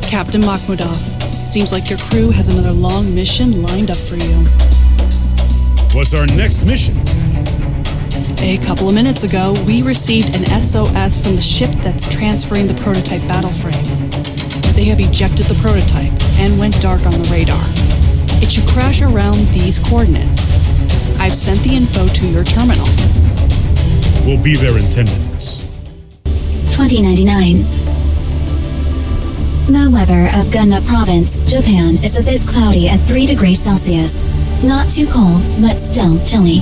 Captain Makhmudov, seems like your crew has another long mission lined up for you. What's our next mission? A couple of minutes ago, we received an SOS from the ship that's transferring the prototype battle frame. They have ejected the prototype and went dark on the radar. It should crash around these coordinates. I've sent the info to your terminal. We'll be there in 10 minutes. 2099. The weather of Gunma Province, Japan is a bit cloudy at 3 degrees Celsius. Not too cold, but still chilly.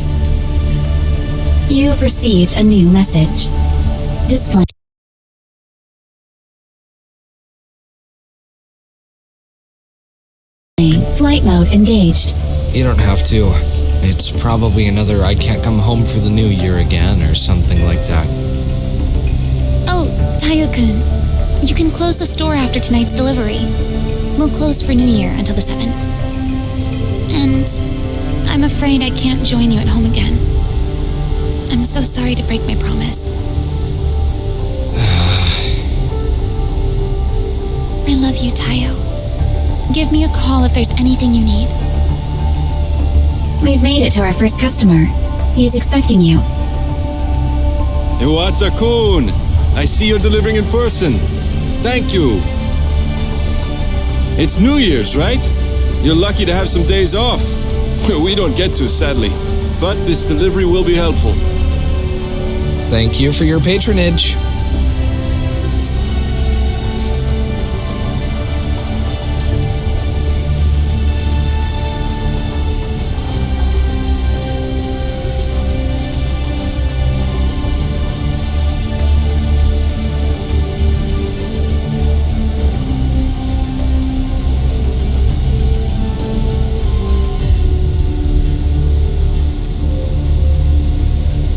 You've received a new message. Display. Flight mode engaged. You don't have to. It's probably another I can't come home for the new year again or something like that. Oh, Tayo-kun, you can close the store after tonight's delivery. We'll close for New Year until the 7th. And I'm afraid I can't join you at home again. I'm so sorry to break my promise. I love you, Tayo. Give me a call if there's anything you need. We've made it to our first customer. He's expecting you. Iwata-kun! I see you're delivering in person. Thank you. It's New Year's, right? You're lucky to have some days off. We don't get to, sadly. But this delivery will be helpful. Thank you for your patronage.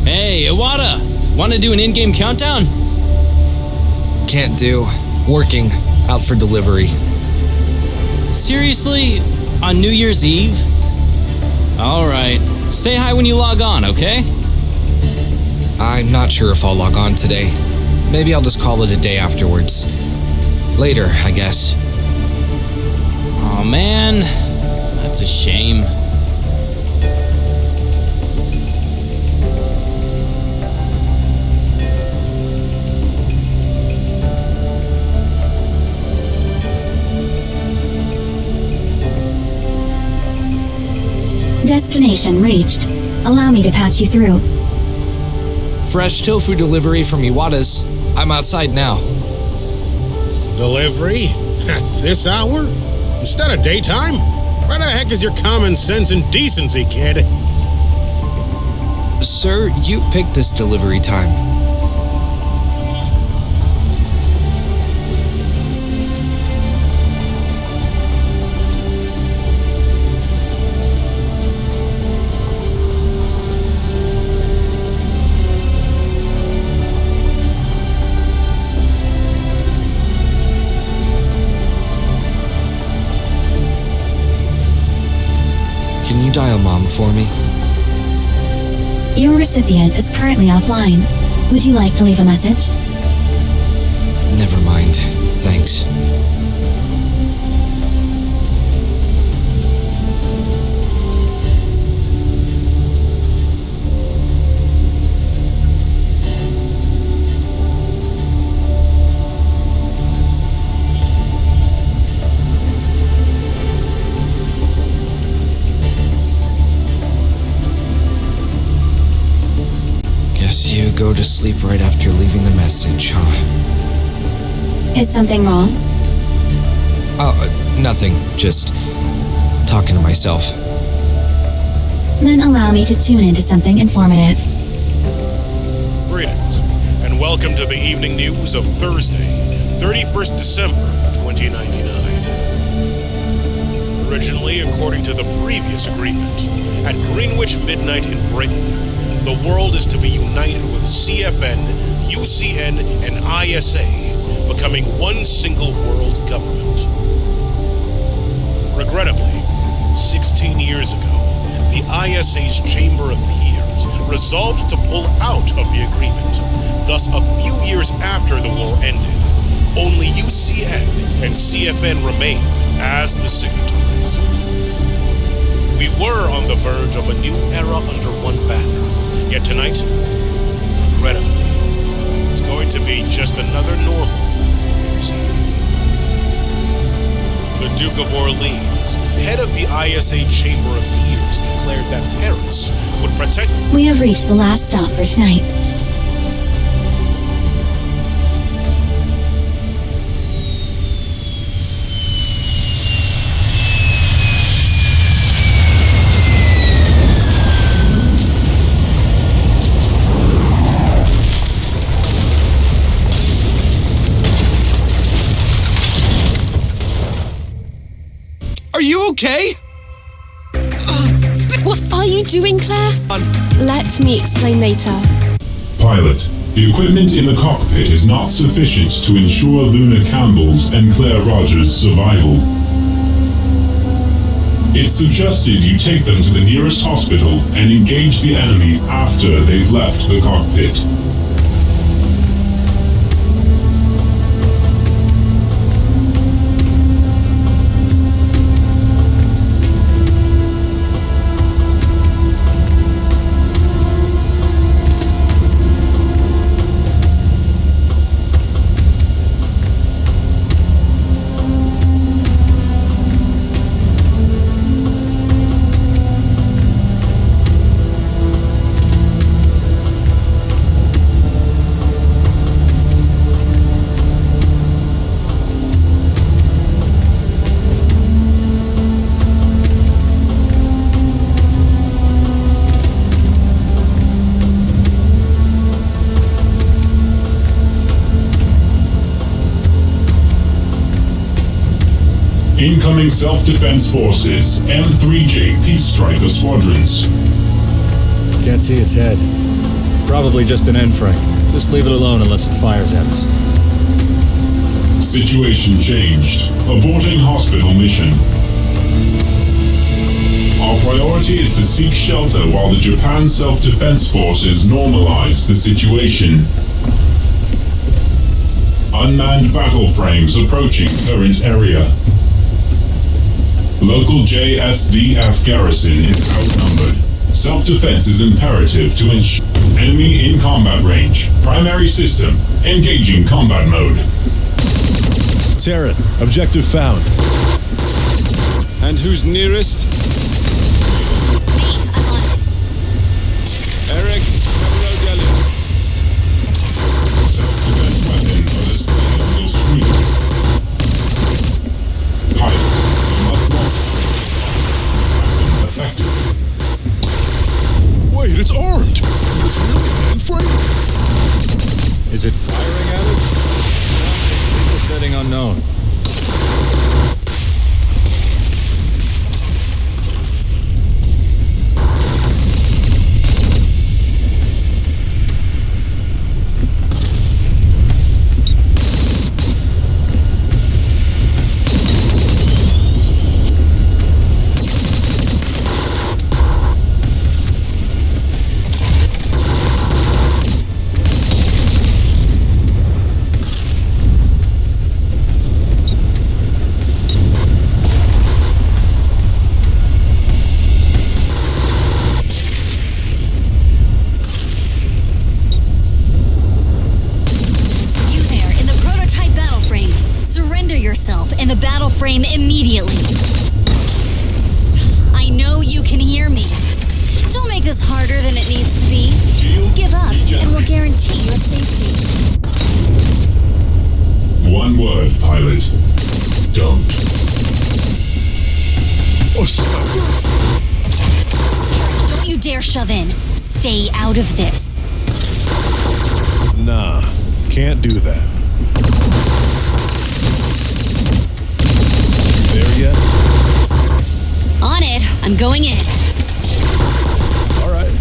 Hey, Iwata! Want to do an in-game countdown? Can't do. Working. Out for delivery. Seriously? On New Year's Eve? Alright. Say hi when you log on, okay? I'm not sure if I'll log on today. Maybe I'll just call it a day afterwards. Later, I guess. Aw, man. That's a shame. Destination reached. Allow me to patch you through. Fresh tofu delivery from Iwata's. I'm outside now. Delivery? At this hour? Instead of daytime? Where the heck is your common sense and decency, kid? Sir, you picked this delivery time. Can you dial Mom for me? Your recipient is currently offline. Would you like to leave a message? Never mind. Thanks. Guess you go to sleep right after leaving the message, huh? Is something wrong? Oh, nothing. Just talking to myself. Then allow me to tune into something informative. Greetings, and welcome to the evening news of Thursday, 31st December, 2099. Originally, according to the previous agreement, at Greenwich midnight in Britain, the world is to be united with CFN, UCN, and ISA, becoming one single world government. Regrettably, 16 years ago, the ISA's Chamber of Peers resolved to pull out of the agreement. Thus, a few years after the war ended, only UCN and CFN remain as the signatories. We were on the verge of a new era under one banner, yet tonight, regrettably, it's going to be just another normal New Year's Eve. The Duke of Orleans, head of the ISA Chamber of Peers, declared that Paris would protect... We have reached the last stop for tonight. Are you okay? What are you doing, Claire? Let me explain later. Pilot, the equipment in the cockpit is not sufficient to ensure Luna Campbell's and Claire Rogers' survival. It's suggested you take them to the nearest hospital and engage the enemy after they've left the cockpit. Incoming Self-Defense Forces, M3J Peace Striker Squadrons. Can't see its head. Probably just an end frame. Just leave it alone unless it fires at us. Situation changed. Aborting hospital mission. Our priority is to seek shelter while the Japan Self-Defense Forces normalize the situation. Unmanned battle frames approaching current area. Local JSDF garrison is outnumbered. Self-defense is imperative to ensure enemy in combat range. Primary system, engaging combat mode. Terran, objective found. And who's nearest? Me, I'm on it. Eric, Admiral Gallion. Self-defense weapons are displayed on your screen. Pilot, you must walk. Effective. Wait, it's armed! Is this really an end frame? Is it firing at us? Setting unknown. In the battle frame immediately. I know you can hear me. Don't make this harder than it needs to be. Give up, and we'll guarantee your safety. One word, pilot. Don't. Don't you dare shove in. Stay out of this. Nah, can't do that. There yet? On it. I'm going in. All right.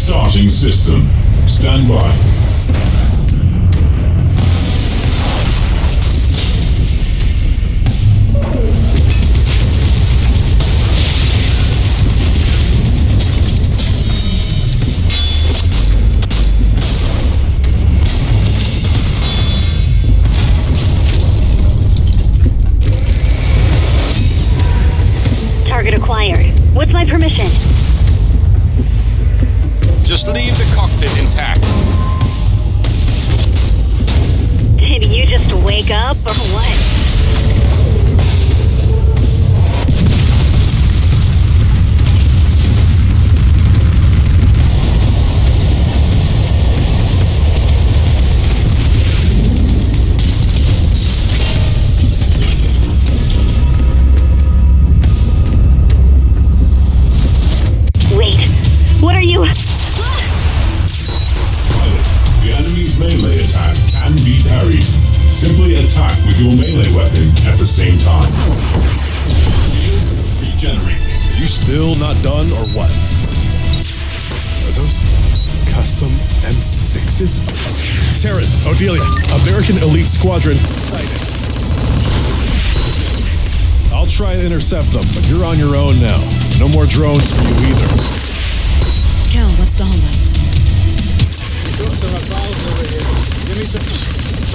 Starting system. Stand by. Target acquired. What's my permission? Just leave the cockpit intact. Did you just wake up or what? Wait, what are you? The enemy's melee attack can be parried. Simply attack with your melee weapon at the same time. Regenerate. Are you still not done or what? Are those custom M6s? Terran, Odelia, American Elite Squadron sighted. I'll try and intercept them, but you're on your own now. No more drones for you either. Cal, what's the holdup? Took some Rafales over here. Give me some.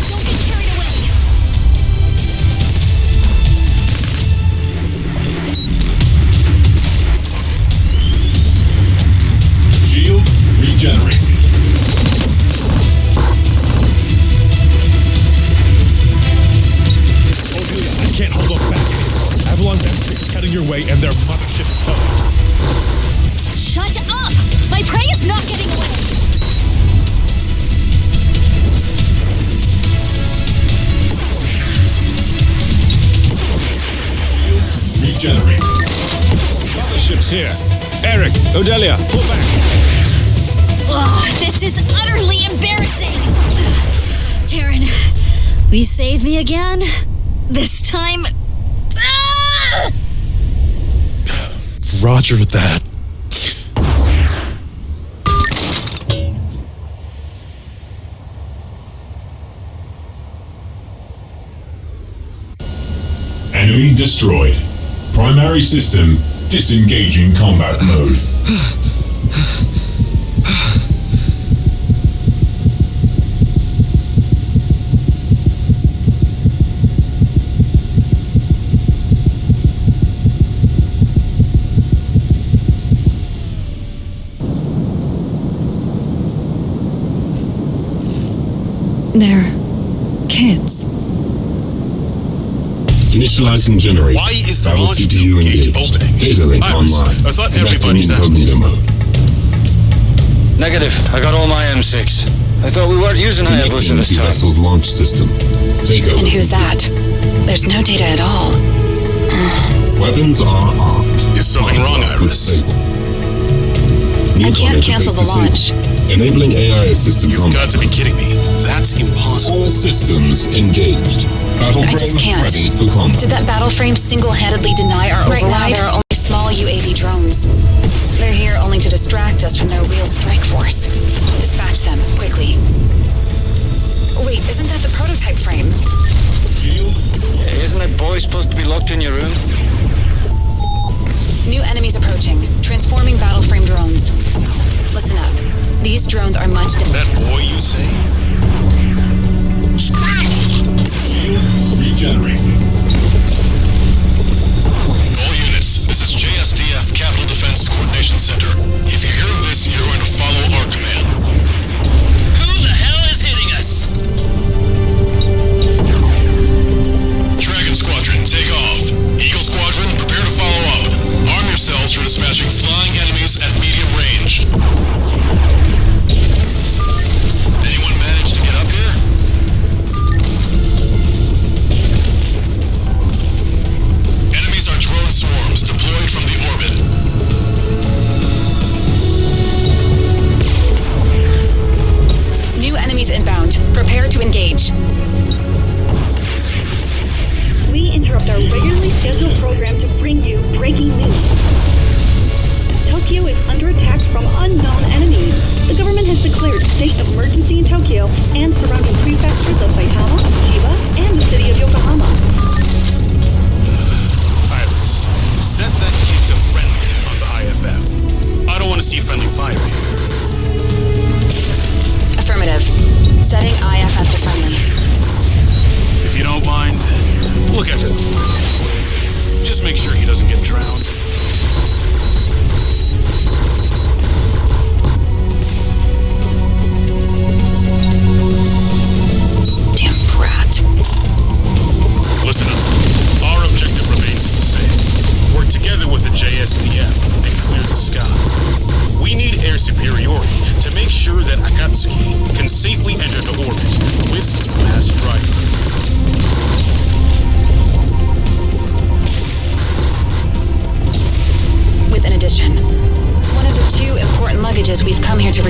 Don't get carried away. Shield regenerate. Odelia, I can't hold them back anymore. Avalon's M6 is heading your way, and their mothership is coming. Shut up! My prey is not getting away. Regenerate. Mothership's here. Eric, Odelia, pull back. Ugh, this is utterly embarrassing. Taryn, will you save me again? This time. Ah! Roger that. Enemy destroyed. Primary system disengaging combat mode. They're kids. Initializing generator. Why is the Battle launch CPU gate engaged. opening? Data link Iris, online. I thought Connecting everybody's out. incognito mode. Negative. I got all my M6. I thought we weren't using Hayabusa this time. Vessel's launch system. Take over. And who's that? There's no data at all. Weapons are armed. Is something wrong, Iris? I can't cancel the launch. Enabling AI assisted You've got to be kidding me. That's impossible. All systems engaged. Battle I just frame can't. ready for combat. Did that battle frame single-handedly deny our Right override? now, There are only small UAV drones. They're here only to distract us from their real strike force. Dispatch them, quickly. Wait, isn't that the prototype frame? Shield. Isn't that boy supposed to be locked in your room? New enemies approaching. Transforming battle frame drones. Listen up. These drones are much different. That boy, you say? Scramble! Shield regenerate. All units, this is JSDF Capital Defense Coordination Center. If you hear this, you're going to follow our command. Who the hell is hitting us? Dragon Squadron, take off. Eagle Squadron, prepare to follow up. Arm yourselves for dispatching flying enemies at medium range. Anyone manage to get up here?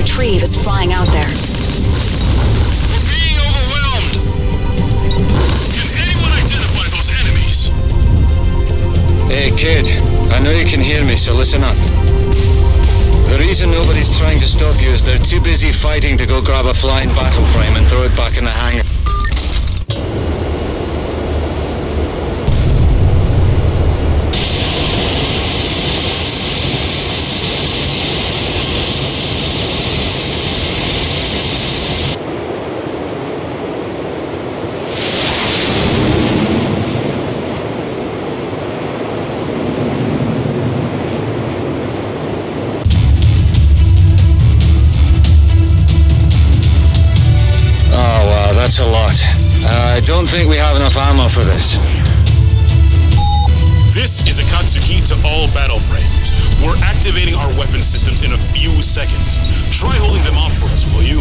retrieve is flying out there. We're being overwhelmed! Can anyone identify those enemies? Hey, kid. I know you can hear me, so listen up. The reason nobody's trying to stop you is they're too busy fighting to go grab a flying battle frame and throw it back in the hangar. That's a lot. I don't think we have enough ammo for this. This is Akatsuki to all battle frames. We're activating our weapon systems in a few seconds. Try holding them off for us, will you?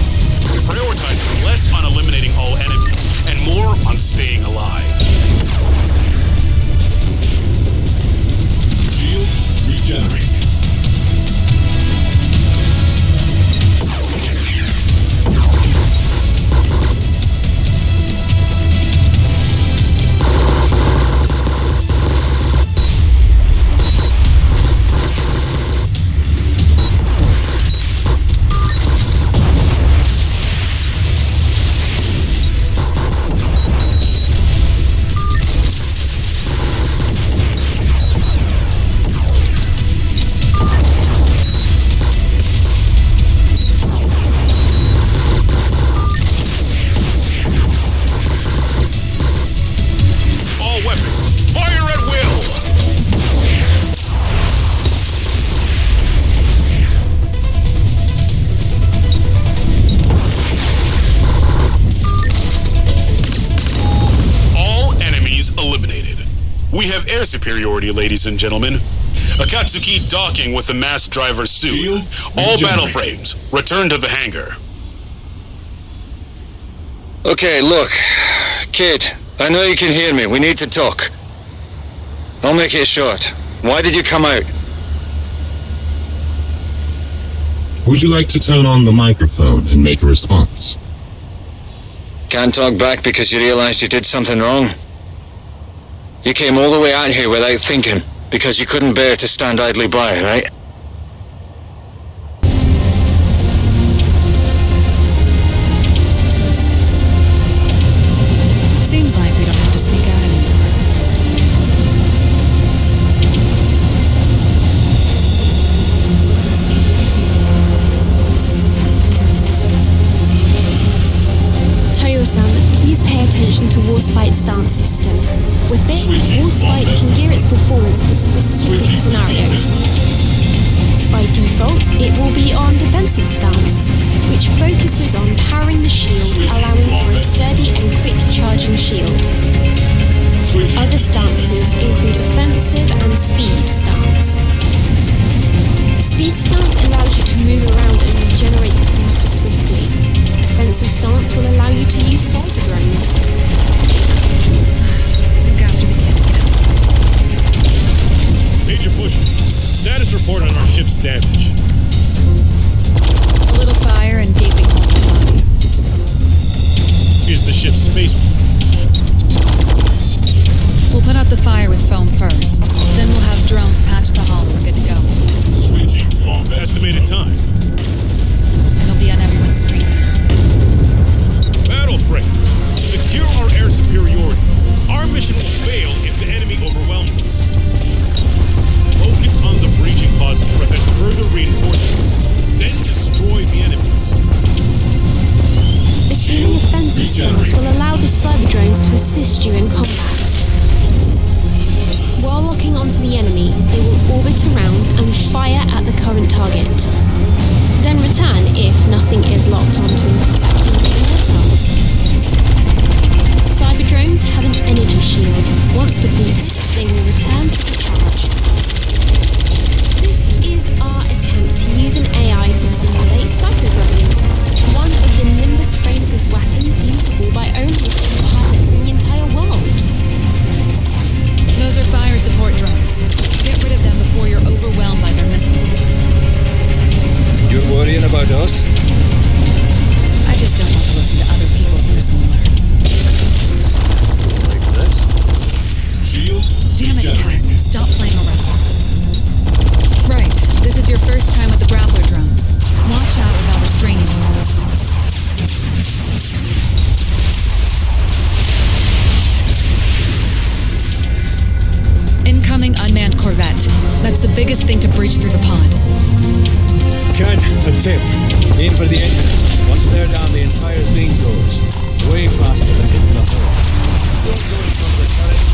Prioritize less on eliminating all enemies and more on staying alive. Shield regenerating. We have air superiority, ladies and gentlemen. Akatsuki docking with the mass driver soon. All battle frames, return to the hangar. Okay, look. Kid, I know you can hear me. We need to talk. I'll make it short. Why did you come out? Would you like to turn on the microphone and make a response? Can't talk back because you realized you did something wrong? You came all the way out here without thinking, because you couldn't bear to stand idly by, right? Seems like we don't have to sneak out anymore. Toyo-san, please pay attention to Warspite's stance system. With it, Warspite can gear its performance for specific scenarios. By default, it will be on defensive stance, which focuses on powering the shield, allowing for a sturdy and quick charging shield. Other stances include offensive and speed stance. Speed stance allows you to move around and regenerate the booster swiftly. Offensive stance will allow you to use cyber drones. Major Bushman, status report on our ship's damage. A little fire and gaping holes in the body. Is the ship's space? We'll put out the fire with foam first. Then we'll have drones patch the hull and we're good to go. Switching to on Estimated time. It'll be on everyone's screen. Battle frames, secure our air superiority. Our mission will fail if the enemy overwhelms us. Focus on the breaching pods to prevent further reinforcements. Then destroy the enemies. Assuming offensive stance will allow the cyber drones to assist you in combat. While locking onto the enemy, they will orbit around and fire at the current target. Then return if nothing is locked on to intercept incoming missiles. Cyber drones have an energy shield. Once depleted, they will return to the charge. This is our attempt to use an AI to simulate cyber drones. One of the Nimbus frames as weapons usable by only a few pilots in the entire world. Those are fire support drones. Get rid of them before you're overwhelmed by their missiles. You're worrying about us? the biggest thing to breach through the pod. Cut a tip. Aim for the engines. Once they're down, the entire thing goes. Way faster than hitting the hull. Don't go in front of the turret.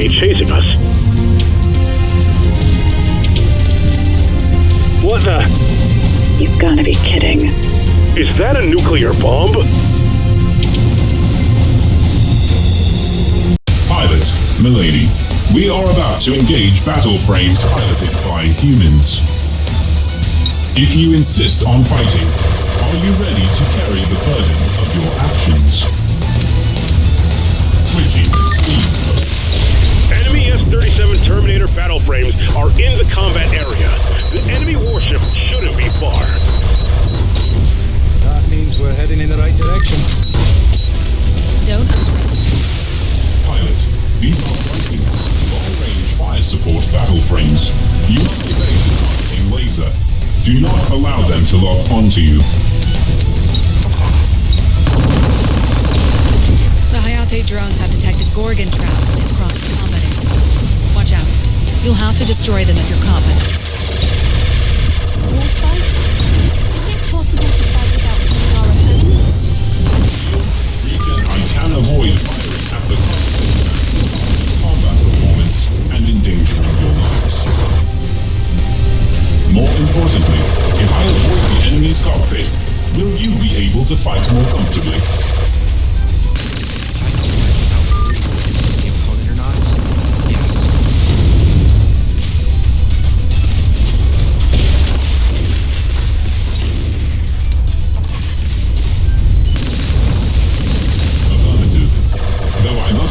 Chasing us. What the? You've gotta be kidding. Is that a nuclear bomb? Pilot, milady, we are about to engage battle frames piloted by humans. If you insist on fighting, are you ready to carry the burden of your actions? Switching speed mode. Enemy S-37 Terminator battle frames are in the combat area. The enemy warship shouldn't be far. That means we're heading in the right direction. Don't Pilot, these are Vikings, long-range fire support battle frames. You must evade the targeting laser. Do not allow them to lock onto you. The Hayate drones have detected Gorgon traps and crossed the combat area. Watch out. You'll have to destroy them if you're competent. Force fight? Is it possible to fight without killing our opponents? I can avoid firing at the combat performance and endangering your lives. More importantly, if I avoid the enemy's cockpit, will you be able to fight more comfortably?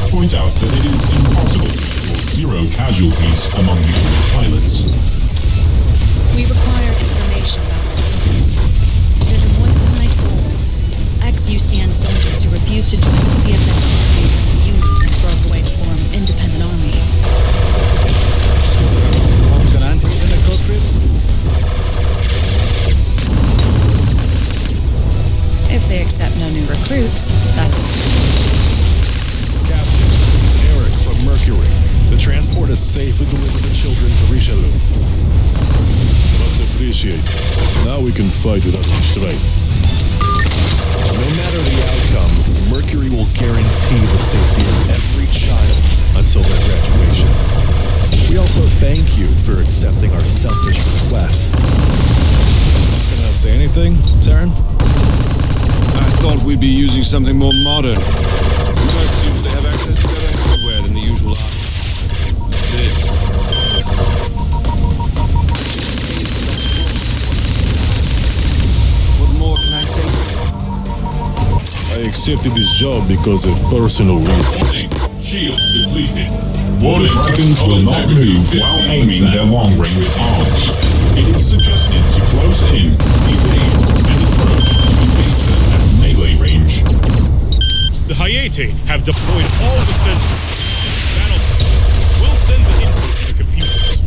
Point out that it is impossible to ensure zero casualties among the enemy pilots. We require information about our enemies. They're the moissanite wolves, ex-UCN soldiers who refused to join the CFN Union and broke away to form an independent army. Bombs and antis in the cockpits? If they accept no new recruits, that's... Mercury. The transport is safely deliver the children to Richelieu. Much appreciated. Now we can fight without restraint. No matter the outcome, Mercury will guarantee the safety of every child until their graduation. We also thank you for accepting our selfish request. Can I say anything, Taryn? I thought we'd be using something more modern. You guys seem to have access to better hardware than the usual this. What more can I say? I accepted this job because of personal reasons. Shield depleted. Warning, dragons will not move while aiming their long-range arms. It is suggested to close in, evade, and approach to engagement at melee range. The Hayate have deployed all the sensors. Battlefield will send the input to the computers.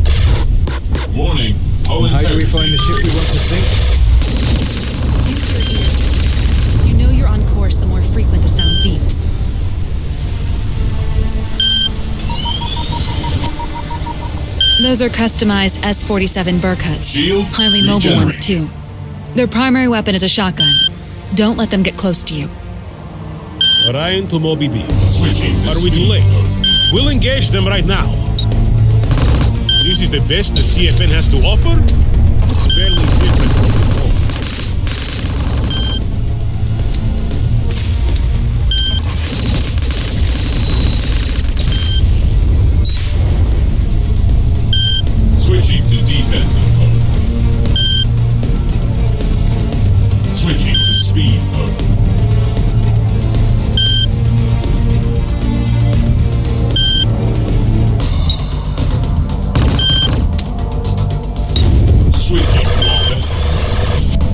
Warning, all How do we find the ship we want to sink? Use your ears. You know you're on course the more frequent the sound beeps. Those are customized S-47 Burkutts. Shield highly mobile ones, regenerate. too. Their primary weapon is a shotgun. Don't let them get close to you. Orion to Moby B. Switching to Are we too speed. late? We'll engage them right now. This is the best the CFN has to offer? It's barely different from before. Switching to defensive mode. Switching to speed mode. Switching to offensive mode.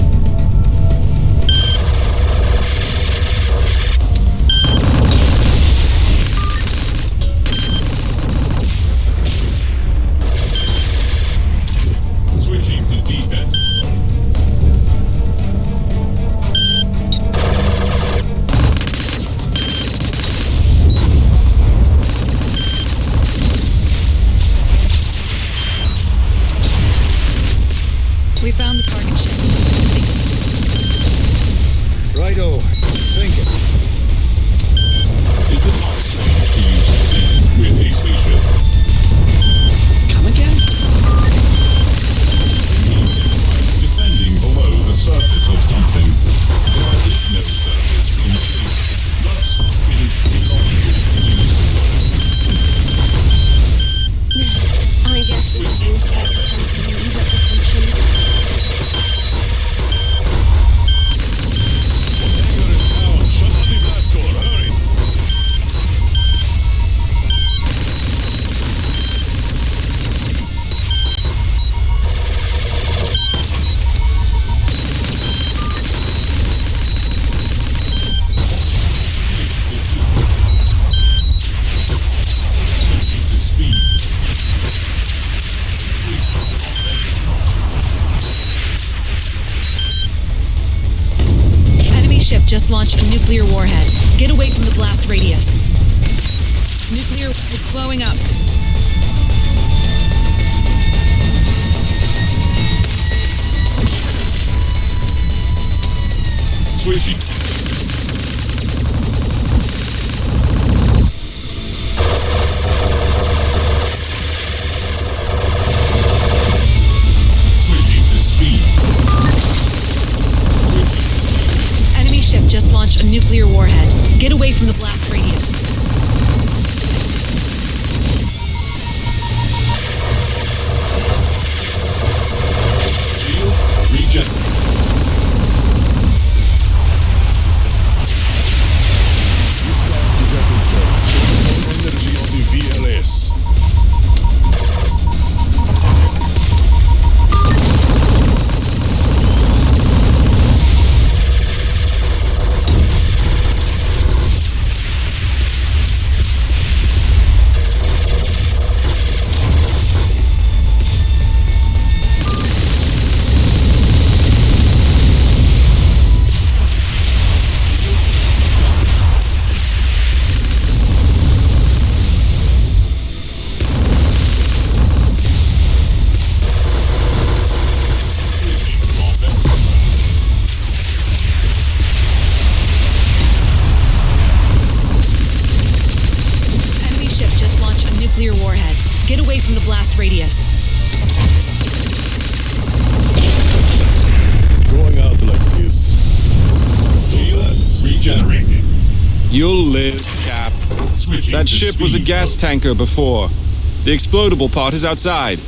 Switching to defensive mode. We found the target ship. Righto, sink it. Is it not safe to use a sync with a spaceship? Come again? Descending below the surface of something. There is no surface in space. Thus, it is illogical to use. I guess it's useful to come to these applications. Hangar is down. Shut down the blast door. Hurry. To speed. Enemy ship just launched a nuclear warhead. Get away from the blast radius. Nuclear is blowing up. Switching. Switching to speed. Enemy ship just launched a nuclear warhead. Get away from the blast radius. Shield regenerate. This guy directly plays. Total energy on the VLS. clear warhead. Get away from the blast radius. Going out like this. Seal regenerated. You'll live, Cap. Switching That to ship was a speed gas mode. tanker before. The explodable part is outside.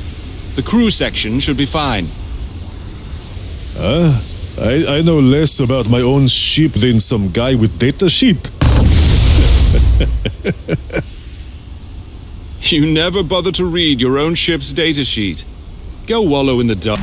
The crew section should be fine. I know less about my own ship than some guy with data sheet. You never bother to read your own ship's datasheet. Go wallow in the dark.